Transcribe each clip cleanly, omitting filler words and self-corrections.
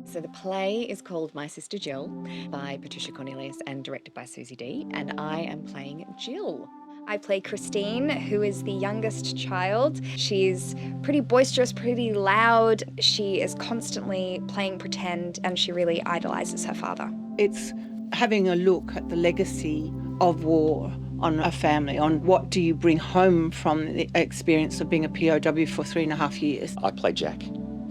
So the play is called My Sister Jill by Patricia Cornelius and directed by Susie Dee, and I am playing Jill. I play Christine, who is the youngest child. She's pretty boisterous, pretty loud. She is constantly playing pretend, and she really idolises her father. It's having a look at the legacy of war on a family, on what do you bring home from the experience of being a POW for 3.5 years. I play Jack,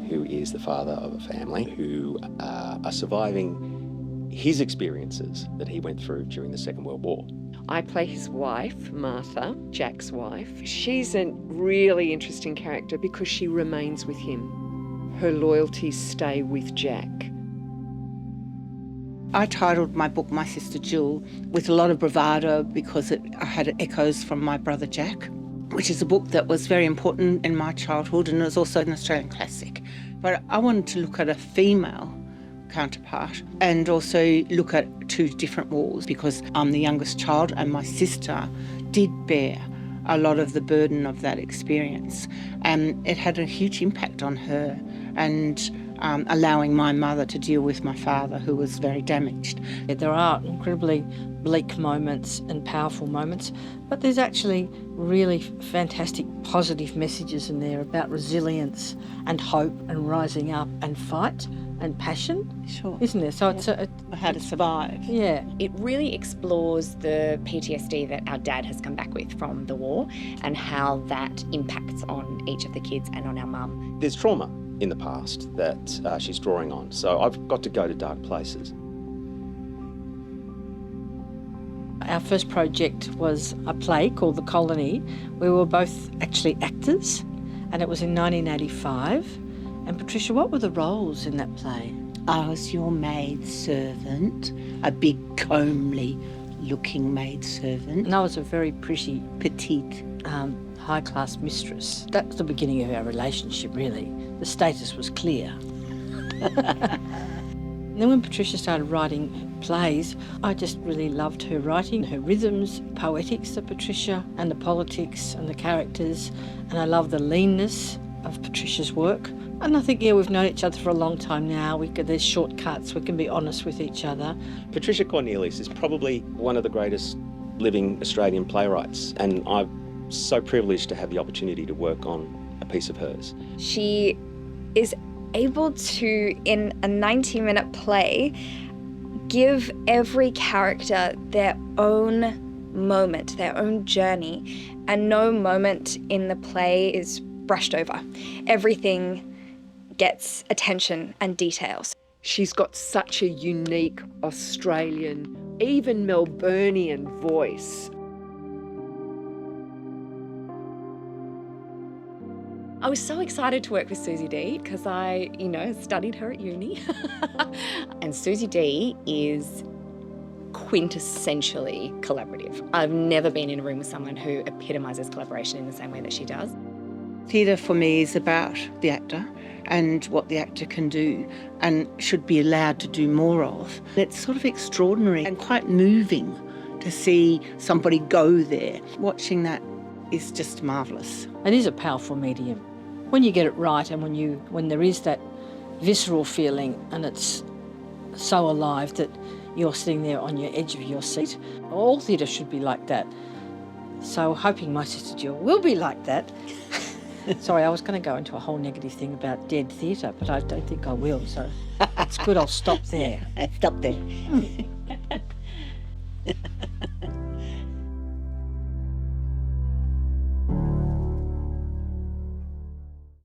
who is the father of a family who are surviving his experiences that he went through during the Second World War. I play his wife, Martha, Jack's wife. She's a really interesting character because she remains with him. Her loyalties stay with Jack. I titled my book My Sister Jill with a lot of bravado because I had echoes from my brother Jack, which is a book that was very important in my childhood and is also an Australian classic. But I wanted to look at a female counterpart and also look at two different wars because I'm the youngest child and my sister did bear a lot of the burden of that experience, and it had a huge impact on her and allowing my mother to deal with my father, who was very damaged. There are incredibly bleak moments and powerful moments, but there's actually really fantastic positive messages in there about resilience and hope and rising up and fight and passion, Sure. isn't there? So Yeah. it's How to survive. yeah. It really explores the PTSD that our dad has come back with from the war and how that impacts on each of the kids and on our mum. There's trauma in the past that she's drawing on, so I've got to go to dark places. Our first project was a play called The Colony. We were both actually actors, and it was in 1985. And Patricia, what were the roles in that play? I was your maid servant, a big, comely looking maid servant. And I was a very pretty, Petite. high-class mistress. That was the beginning of our relationship, really. The status was clear. And then when Patricia started writing plays, I just really loved her writing, her rhythms, poetics of Patricia, and the politics and the characters. And I love the leanness of Patricia's work. And I think, we've known each other for a long time now. There's shortcuts, we can be honest with each other. Patricia Cornelius is probably one of the greatest living Australian playwrights, and I'm so privileged to have the opportunity to work on a piece of hers. She is able to, in a 90-minute play, give every character their own moment, their own journey, and no moment in the play is brushed over. Everything gets attention and details. She's got such a unique Australian, even Melburnian voice. I was so excited to work with Susie Dee because I, studied her at uni. And Susie Dee is quintessentially collaborative. I've never been in a room with someone who epitomises collaboration in the same way that she does. Theatre for me is about the actor and what the actor can do and should be allowed to do more of. It's sort of extraordinary and quite moving to see somebody go there. Watching that is just marvellous. It is a powerful medium. When you get it right and when there is that visceral feeling and it's so alive that you're sitting there on your edge of your seat. All theatre should be like that. So hoping My Sister Jill will be like that. Sorry, I was going to go into a whole negative thing about dead theatre, but I don't think I will, so it's good I'll stop there. Stop there.